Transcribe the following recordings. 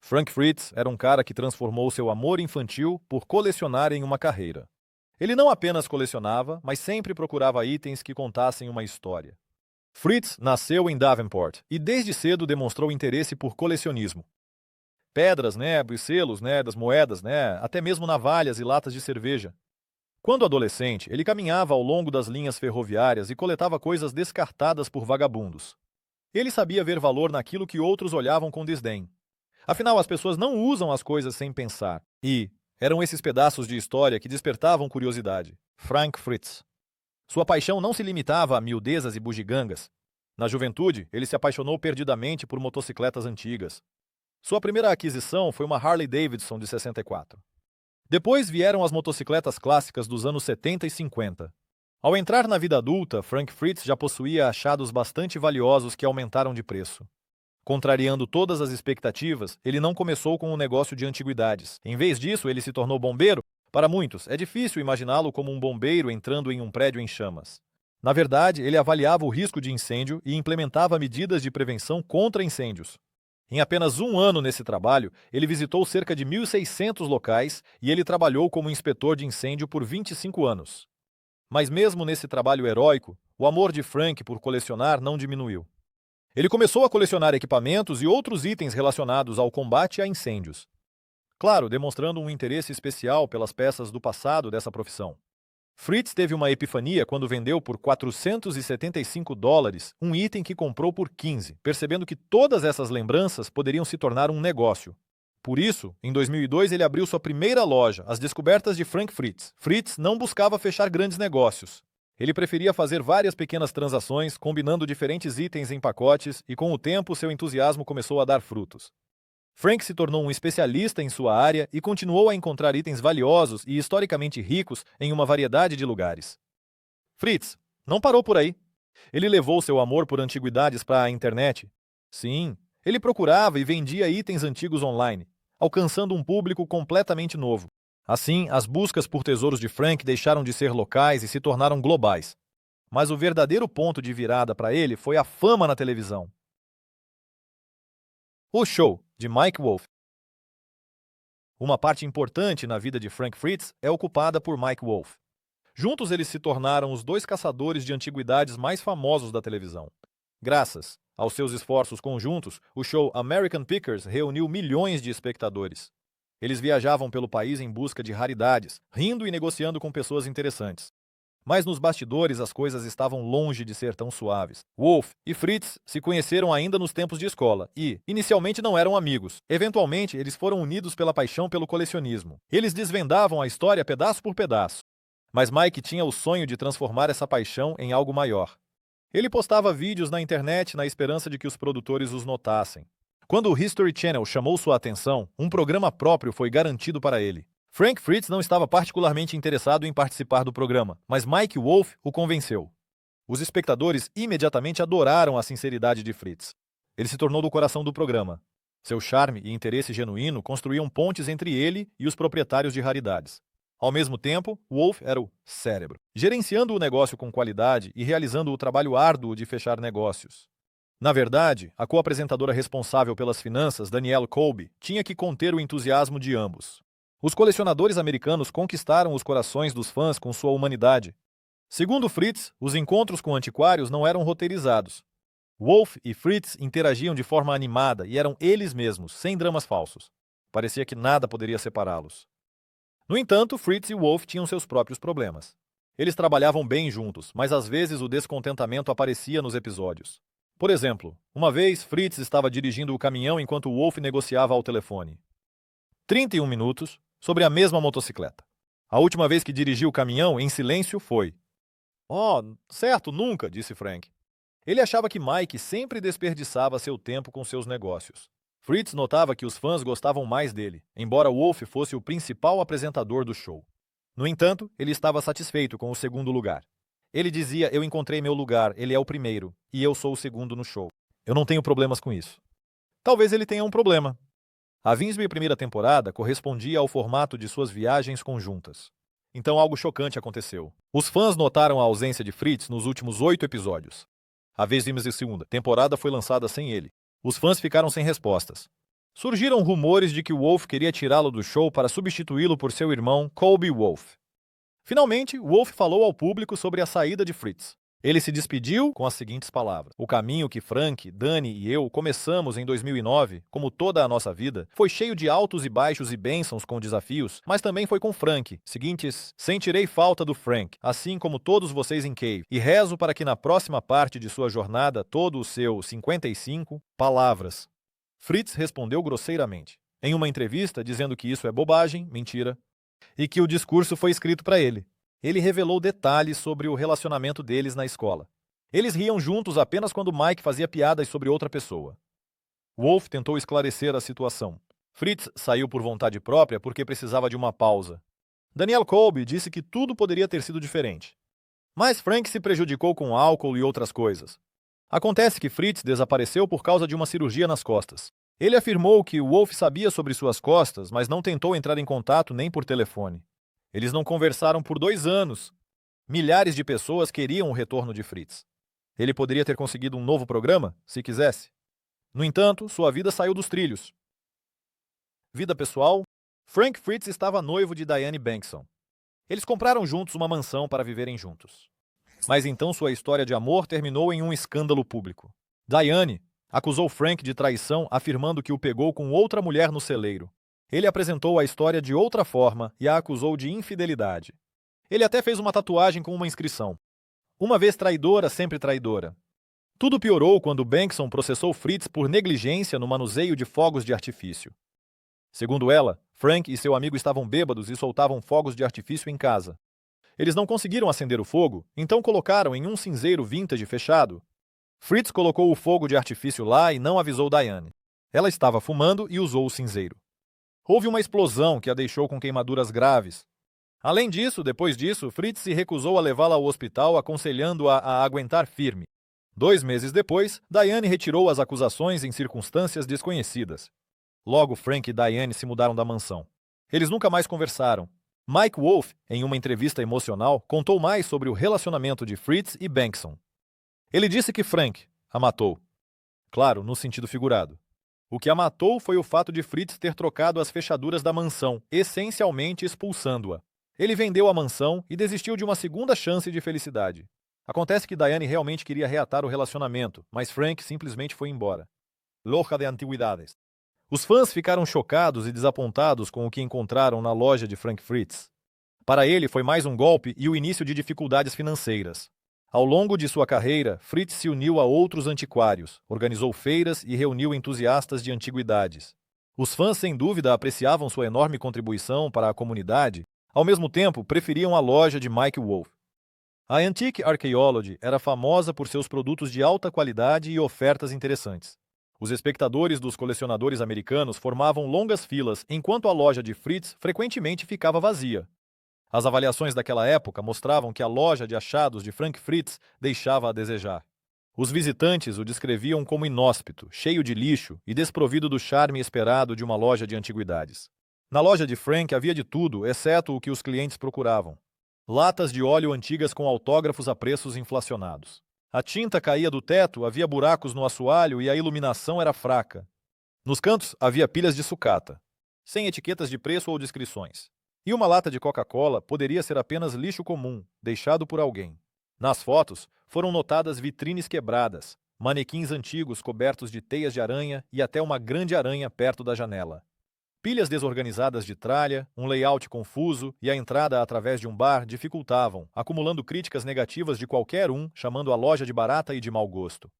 Frank Fritz era um cara que transformou seu amor infantil por colecionar em uma carreira. Ele não apenas colecionava, mas sempre procurava itens que contassem uma história. Fritz nasceu em Davenport e desde cedo demonstrou interesse por colecionismo. Pedras, selos, das moedas, até mesmo navalhas e latas de cerveja. Quando adolescente, ele caminhava ao longo das linhas ferroviárias e coletava coisas descartadas por vagabundos. Ele sabia ver valor naquilo que outros olhavam com desdém. Afinal, as pessoas não usam as coisas sem pensar. E eram esses pedaços de história que despertavam curiosidade. Frank Fritz. Sua paixão não se limitava a miudezas e bugigangas. Na juventude, ele se apaixonou perdidamente por motocicletas antigas. Sua primeira aquisição foi uma Harley Davidson de 64. Depois vieram as motocicletas clássicas dos anos 70 e 50. Ao entrar na vida adulta, Frank Fritz já possuía achados bastante valiosos que aumentaram de preço. Contrariando todas as expectativas, ele não começou com um negócio de antiguidades. Em vez disso, ele se tornou bombeiro. Para muitos, é difícil imaginá-lo como um bombeiro entrando em um prédio em chamas. Na verdade, ele avaliava o risco de incêndio e implementava medidas de prevenção contra incêndios. Em apenas um ano nesse trabalho, ele visitou cerca de 1.600 locais e ele trabalhou como inspetor de incêndio por 25 anos. Mas mesmo nesse trabalho heróico, o amor de Frank por colecionar não diminuiu. Ele começou a colecionar equipamentos e outros itens relacionados ao combate a incêndios. Claro, demonstrando um interesse especial pelas peças do passado dessa profissão. Fritz teve uma epifania quando vendeu por $475 um item que comprou por 15, percebendo que todas essas lembranças poderiam se tornar um negócio. Por isso, em 2002 ele abriu sua primeira loja, As Descobertas de Frank Fritz. Fritz não buscava fechar grandes negócios. Ele preferia fazer várias pequenas transações, combinando diferentes itens em pacotes, e com o tempo seu entusiasmo começou a dar frutos. Frank se tornou um especialista em sua área e continuou a encontrar itens valiosos e historicamente ricos em uma variedade de lugares. Fritz não parou por aí. Ele levou seu amor por antiguidades para a internet. Sim, ele procurava e vendia itens antigos online, alcançando um público completamente novo. Assim, as buscas por tesouros de Frank deixaram de ser locais e se tornaram globais. Mas o verdadeiro ponto de virada para ele foi a fama na televisão. O Show, de Mike Wolfe. Uma parte importante na vida de Frank Fritz é ocupada por Mike Wolfe. Juntos eles se tornaram os dois caçadores de antiguidades mais famosos da televisão. Graças aos seus esforços conjuntos, o show American Pickers reuniu milhões de espectadores. Eles viajavam pelo país em busca de raridades, rindo e negociando com pessoas interessantes. Mas nos bastidores as coisas estavam longe de ser tão suaves. Wolfe e Fritz se conheceram ainda nos tempos de escola e, inicialmente, não eram amigos. Eventualmente, eles foram unidos pela paixão pelo colecionismo. Eles desvendavam a história pedaço por pedaço. Mas Mike tinha o sonho de transformar essa paixão em algo maior. Ele postava vídeos na internet na esperança de que os produtores os notassem. Quando o History Channel chamou sua atenção, um programa próprio foi garantido para ele. Frank Fritz não estava particularmente interessado em participar do programa, mas Mike Wolfe o convenceu. Os espectadores imediatamente adoraram a sinceridade de Fritz. Ele se tornou do coração do programa. Seu charme e interesse genuíno construíam pontes entre ele e os proprietários de raridades. Ao mesmo tempo, Wolfe era o cérebro, gerenciando o negócio com qualidade e realizando o trabalho árduo de fechar negócios. Na verdade, a co-apresentadora responsável pelas finanças, Danielle Colby, tinha que conter o entusiasmo de ambos. Os colecionadores americanos conquistaram os corações dos fãs com sua humanidade. Segundo Fritz, os encontros com antiquários não eram roteirizados. Wolfe e Fritz interagiam de forma animada e eram eles mesmos, sem dramas falsos. Parecia que nada poderia separá-los. No entanto, Fritz e Wolfe tinham seus próprios problemas. Eles trabalhavam bem juntos, mas às vezes o descontentamento aparecia nos episódios. Por exemplo, uma vez Fritz estava dirigindo o caminhão enquanto Wolfe negociava ao telefone. 31 minutos sobre a mesma motocicleta. A última vez que dirigiu o caminhão em silêncio foi. Oh, certo, nunca, disse Frank. Ele achava que Mike sempre desperdiçava seu tempo com seus negócios. Fritz notava que os fãs gostavam mais dele, embora Wolfe fosse o principal apresentador do show. No entanto, ele estava satisfeito com o segundo lugar. Ele dizia, eu encontrei meu lugar, ele é o primeiro, e eu sou o segundo no show. Eu não tenho problemas com isso. Talvez ele tenha um problema. A 21ª temporada correspondia ao formato de suas viagens conjuntas. Então algo chocante aconteceu. Os fãs notaram a ausência de Fritz nos últimos 8 episódios. A 22ª temporada foi lançada sem ele. Os fãs ficaram sem respostas. Surgiram rumores de que Wolff queria tirá-lo do show para substituí-lo por seu irmão Colby Wolff. Finalmente, Wolff falou ao público sobre a saída de Fritz. Ele se despediu com as seguintes palavras: "O caminho que Frank, Danny e eu começamos em 2009, como toda a nossa vida, foi cheio de altos e baixos e bênçãos com desafios, mas também foi com Frank. Seguintes, sentirei falta do Frank, assim como todos vocês em Cave, e rezo para que na próxima parte de sua jornada todo o seu 55 palavras." Fritz respondeu grosseiramente, em uma entrevista dizendo que isso é bobagem, mentira, e que o discurso foi escrito para ele. Ele revelou detalhes sobre o relacionamento deles na escola. Eles riam juntos apenas quando Mike fazia piadas sobre outra pessoa. Wolff tentou esclarecer a situação. Fritz saiu por vontade própria porque precisava de uma pausa. Daniel Colby disse que tudo poderia ter sido diferente. Mas Frank se prejudicou com álcool e outras coisas. Acontece que Fritz desapareceu por causa de uma cirurgia nas costas. Ele afirmou que Wolff sabia sobre suas costas, mas não tentou entrar em contato nem por telefone. Eles não conversaram por 2 anos. Milhares de pessoas queriam o retorno de Fritz. Ele poderia ter conseguido um novo programa, se quisesse. No entanto, sua vida saiu dos trilhos. Vida pessoal: Frank Fritz estava noivo de Diane Bankson. Eles compraram juntos uma mansão para viverem juntos. Mas então sua história de amor terminou em um escândalo público. Diane acusou Frank de traição, afirmando que o pegou com outra mulher no celeiro. Ele apresentou a história de outra forma e a acusou de infidelidade. Ele até fez uma tatuagem com uma inscrição: "Uma vez traidora, sempre traidora." Tudo piorou quando Bankson processou Fritz por negligência no manuseio de fogos de artifício. Segundo ela, Frank e seu amigo estavam bêbados e soltavam fogos de artifício em casa. Eles não conseguiram acender o fogo, então colocaram em um cinzeiro vintage fechado. Fritz colocou o fogo de artifício lá e não avisou Diane. Ela estava fumando e usou o cinzeiro. Houve uma explosão que a deixou com queimaduras graves. Além disso, depois disso, Fritz se recusou a levá-la ao hospital, aconselhando-a a aguentar firme. 2 meses depois, Diane retirou as acusações em circunstâncias desconhecidas. Logo, Frank e Diane se mudaram da mansão. Eles nunca mais conversaram. Mike Wolff, em uma entrevista emocional, contou mais sobre o relacionamento de Fritz e Bankson. Ele disse que Frank a matou. Claro, no sentido figurado. O que a matou foi o fato de Fritz ter trocado as fechaduras da mansão, essencialmente expulsando-a. Ele vendeu a mansão e desistiu de uma segunda chance de felicidade. Acontece que Diane realmente queria reatar o relacionamento, mas Frank simplesmente foi embora. Loja de antiguidades. Os fãs ficaram chocados e desapontados com o que encontraram na loja de Frank Fritz. Para ele, foi mais um golpe e o início de dificuldades financeiras. Ao longo de sua carreira, Fritz se uniu a outros antiquários, organizou feiras e reuniu entusiastas de antiguidades. Os fãs, sem dúvida, apreciavam sua enorme contribuição para a comunidade, ao mesmo tempo, preferiam a loja de Mike Wolff. A Antique Archaeology era famosa por seus produtos de alta qualidade e ofertas interessantes. Os espectadores dos colecionadores americanos formavam longas filas, enquanto a loja de Fritz frequentemente ficava vazia. As avaliações daquela época mostravam que a loja de achados de Frank Fritz deixava a desejar. Os visitantes o descreviam como inóspito, cheio de lixo e desprovido do charme esperado de uma loja de antiguidades. Na loja de Frank havia de tudo, exceto o que os clientes procuravam. Latas de óleo antigas com autógrafos a preços inflacionados. A tinta caía do teto, havia buracos no assoalho e a iluminação era fraca. Nos cantos havia pilhas de sucata, sem etiquetas de preço ou descrições. E uma lata de Coca-Cola poderia ser apenas lixo comum, deixado por alguém. Nas fotos, foram notadas vitrines quebradas, manequins antigos cobertos de teias de aranha e até uma grande aranha perto da janela. Pilhas desorganizadas de tralha, um layout confuso e a entrada através de um bar dificultavam, acumulando críticas negativas de qualquer um, chamando a loja de barata e de mau gosto.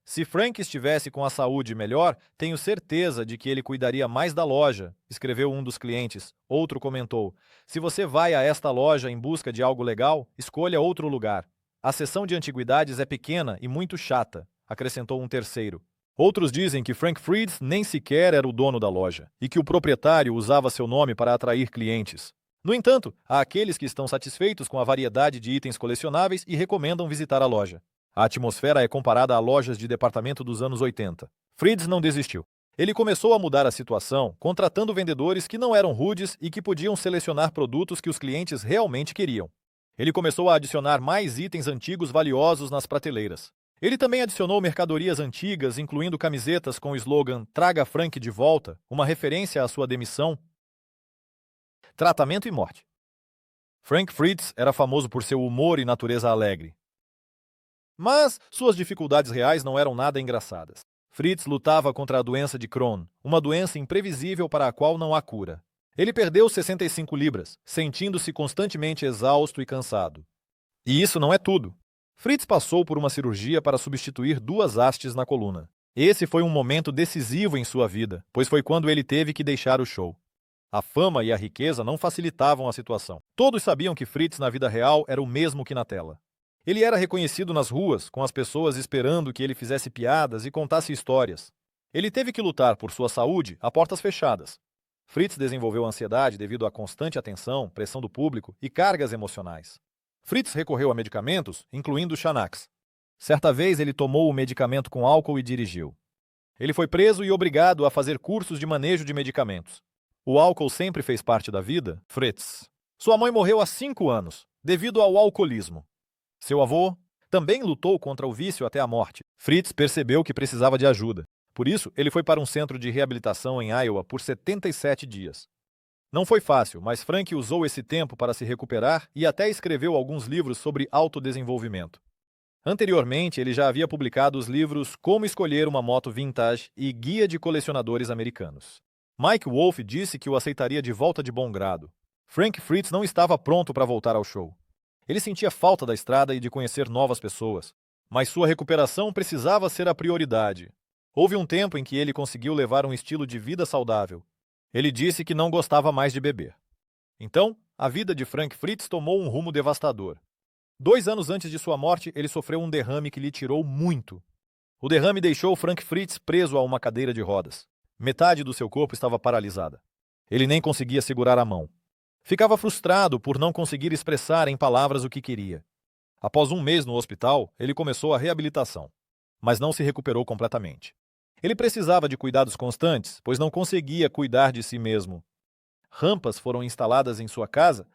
Se Frank estivesse com a saúde melhor, tenho certeza de que ele cuidaria mais da loja, escreveu um dos clientes. Outro comentou: "Se você vai a esta loja em busca de algo legal, escolha outro lugar. A seção de antiguidades é pequena e muito chata", acrescentou um terceiro. Outros dizem que Frank Fritz nem sequer era o dono da loja e que o proprietário usava seu nome para atrair clientes. No entanto, há aqueles que estão satisfeitos com a variedade de itens colecionáveis e recomendam visitar a loja. A atmosfera é comparada a lojas de departamento dos anos 80. Fritz não desistiu. Ele começou a mudar a situação, contratando vendedores que não eram rudes e que podiam selecionar produtos que os clientes realmente queriam. Ele começou a adicionar mais itens antigos valiosos nas prateleiras. Ele também adicionou mercadorias antigas, incluindo camisetas com o slogan "Traga Frank de volta", uma referência à sua demissão. Tratamento e morte. Frank Fritz era famoso por seu humor e natureza alegre. Mas suas dificuldades reais não eram nada engraçadas. Fritz lutava contra a doença de Crohn, uma doença imprevisível para a qual não há cura. Ele perdeu 65 libras, sentindo-se constantemente exausto e cansado. E isso não é tudo. Fritz passou por uma cirurgia para substituir 2 hastes na coluna. Esse foi um momento decisivo em sua vida, pois foi quando ele teve que deixar o show. A fama e a riqueza não facilitavam a situação. Todos sabiam que Fritz na vida real era o mesmo que na tela. Ele era reconhecido nas ruas, com as pessoas esperando que ele fizesse piadas e contasse histórias. Ele teve que lutar por sua saúde a portas fechadas. Fritz desenvolveu ansiedade devido à constante atenção, pressão do público e cargas emocionais. Fritz recorreu a medicamentos, incluindo Xanax. Certa vez ele tomou o medicamento com álcool e dirigiu. Ele foi preso e obrigado a fazer cursos de manejo de medicamentos. O álcool sempre fez parte da vida, Fritz. Sua mãe morreu há 5 anos, devido ao alcoolismo. Seu avô também lutou contra o vício até a morte. Fritz percebeu que precisava de ajuda. Por isso, ele foi para um centro de reabilitação em Iowa por 77 dias. Não foi fácil, mas Frank usou esse tempo para se recuperar e até escreveu alguns livros sobre autodesenvolvimento. Anteriormente, ele já havia publicado os livros Como Escolher uma Moto Vintage e Guia de Colecionadores Americanos. Mike Wolff disse que o aceitaria de volta de bom grado. Frank Fritz não estava pronto para voltar ao show. Ele sentia falta da estrada e de conhecer novas pessoas, mas sua recuperação precisava ser a prioridade. Houve um tempo em que ele conseguiu levar um estilo de vida saudável. Ele disse que não gostava mais de beber. Então, a vida de Frank Fritz tomou um rumo devastador. 2 anos antes de sua morte, ele sofreu um derrame que lhe tirou muito. O derrame deixou Frank Fritz preso a uma cadeira de rodas. Metade do seu corpo estava paralisada. Ele nem conseguia segurar a mão. Ficava frustrado por não conseguir expressar em palavras o que queria. Após 1 mês no hospital, ele começou a reabilitação, mas não se recuperou completamente. Ele precisava de cuidados constantes, pois não conseguia cuidar de si mesmo. Rampas foram instaladas em sua casa.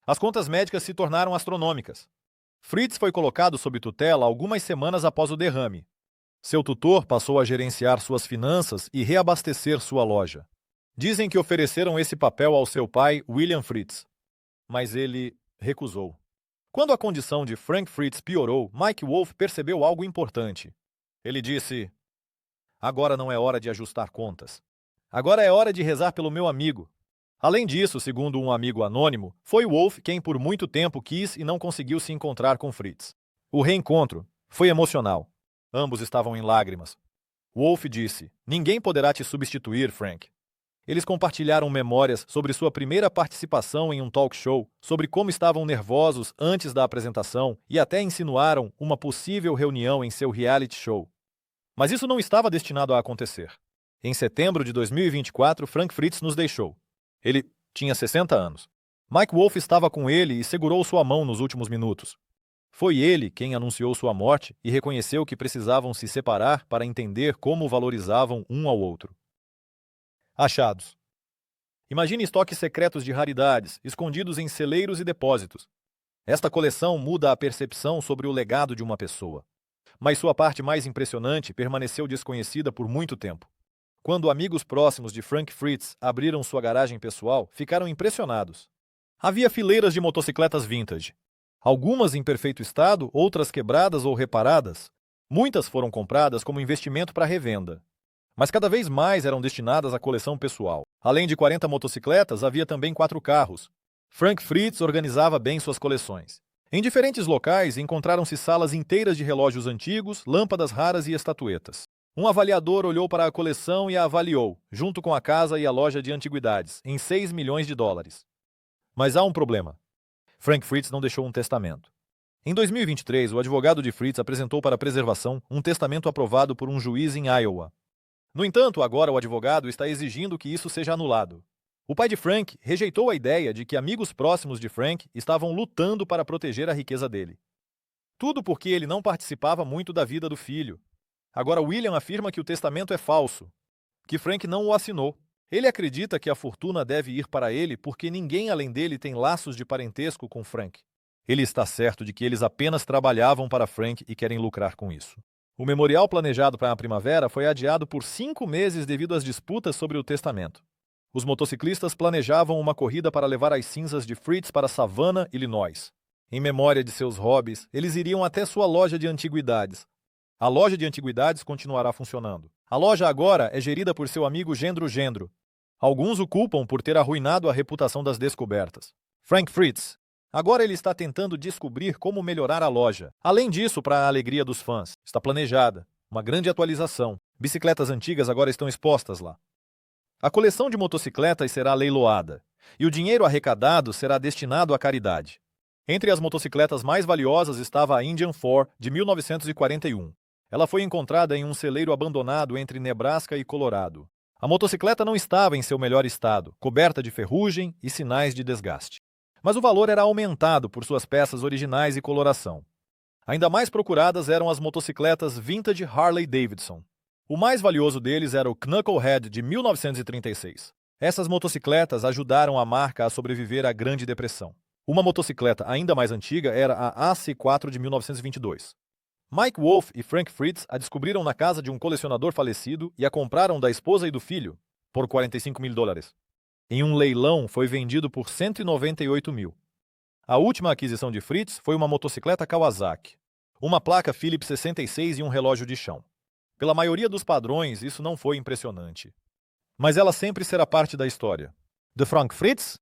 As contas médicas se tornaram astronômicas. Fritz foi colocado sob tutela algumas semanas após o derrame. Seu tutor passou a gerenciar suas finanças e reabastecer sua loja. Dizem que ofereceram esse papel ao seu pai, William Fritz, mas ele recusou. Quando a condição de Frank Fritz piorou, Mike Wolff percebeu algo importante. Ele disse: "Agora não é hora de ajustar contas. Agora é hora de rezar pelo meu amigo." Além disso, segundo um amigo anônimo, foi Wolff quem por muito tempo quis e não conseguiu se encontrar com Fritz. O reencontro foi emocional. Ambos estavam em lágrimas. Wolff disse: "Ninguém poderá te substituir, Frank." Eles compartilharam memórias sobre sua primeira participação em um talk show, sobre como estavam nervosos antes da apresentação e até insinuaram uma possível reunião em seu reality show. Mas isso não estava destinado a acontecer. Em setembro de 2024, Frank Fritz nos deixou. Ele tinha 60 anos. Mike Wolff estava com ele e segurou sua mão nos últimos minutos. Foi ele quem anunciou sua morte e reconheceu que precisavam se separar para entender como valorizavam um ao outro. Achados. Imagine estoques secretos de raridades, escondidos em celeiros e depósitos. Esta coleção muda a percepção sobre o legado de uma pessoa. Mas sua parte mais impressionante permaneceu desconhecida por muito tempo. Quando amigos próximos de Frank Fritz abriram sua garagem pessoal, ficaram impressionados. Havia fileiras de motocicletas vintage. Algumas em perfeito estado, outras quebradas ou reparadas. Muitas foram compradas como investimento para revenda. Mas cada vez mais eram destinadas à coleção pessoal. Além de 40 motocicletas, havia também 4 carros. Frank Fritz organizava bem suas coleções. Em diferentes locais encontraram-se salas inteiras de relógios antigos, lâmpadas raras e estatuetas. Um avaliador olhou para a coleção e a avaliou, junto com a casa e a loja de antiguidades, em $6 milhões. Mas há um problema. Frank Fritz não deixou um testamento. Em 2023, o advogado de Fritz apresentou para preservação um testamento aprovado por um juiz em Iowa. No entanto, agora o advogado está exigindo que isso seja anulado. O pai de Frank rejeitou a ideia de que amigos próximos de Frank estavam lutando para proteger a riqueza dele. Tudo porque ele não participava muito da vida do filho. Agora William afirma que o testamento é falso, que Frank não o assinou. Ele acredita que a fortuna deve ir para ele porque ninguém além dele tem laços de parentesco com Frank. Ele está certo de que eles apenas trabalhavam para Frank e querem lucrar com isso. O memorial planejado para a primavera foi adiado por 5 meses devido às disputas sobre o testamento. Os motociclistas planejavam uma corrida para levar as cinzas de Fritz para Savannah, Illinois. Em memória de seus hobbies, eles iriam até sua loja de antiguidades. A loja de antiguidades continuará funcionando. A loja agora é gerida por seu amigo Gendro Gendro. Alguns o culpam por ter arruinado a reputação das descobertas. Frank Fritz. Agora ele está tentando descobrir como melhorar a loja. Além disso, para a alegria dos fãs, está planejada uma grande atualização. Bicicletas antigas agora estão expostas lá. A coleção de motocicletas será leiloada, e o dinheiro arrecadado será destinado à caridade. Entre as motocicletas mais valiosas estava a Indian 4, de 1941. Ela foi encontrada em um celeiro abandonado entre Nebraska e Colorado. A motocicleta não estava em seu melhor estado, coberta de ferrugem e sinais de desgaste. Mas o valor era aumentado por suas peças originais e coloração. Ainda mais procuradas eram as motocicletas vintage Harley Davidson. O mais valioso deles era o Knucklehead de 1936. Essas motocicletas ajudaram a marca a sobreviver à Grande Depressão. Uma motocicleta ainda mais antiga era a AC4 de 1922. Mike Wolfe e Frank Fritz a descobriram na casa de um colecionador falecido e a compraram da esposa e do filho por $45 mil. Em um leilão, foi vendido por $198 mil. A última aquisição de Fritz foi uma motocicleta Kawasaki, uma placa Phillips 66 e um relógio de chão. Pela maioria dos padrões, isso não foi impressionante. Mas ela sempre será parte da história. De Frank Fritz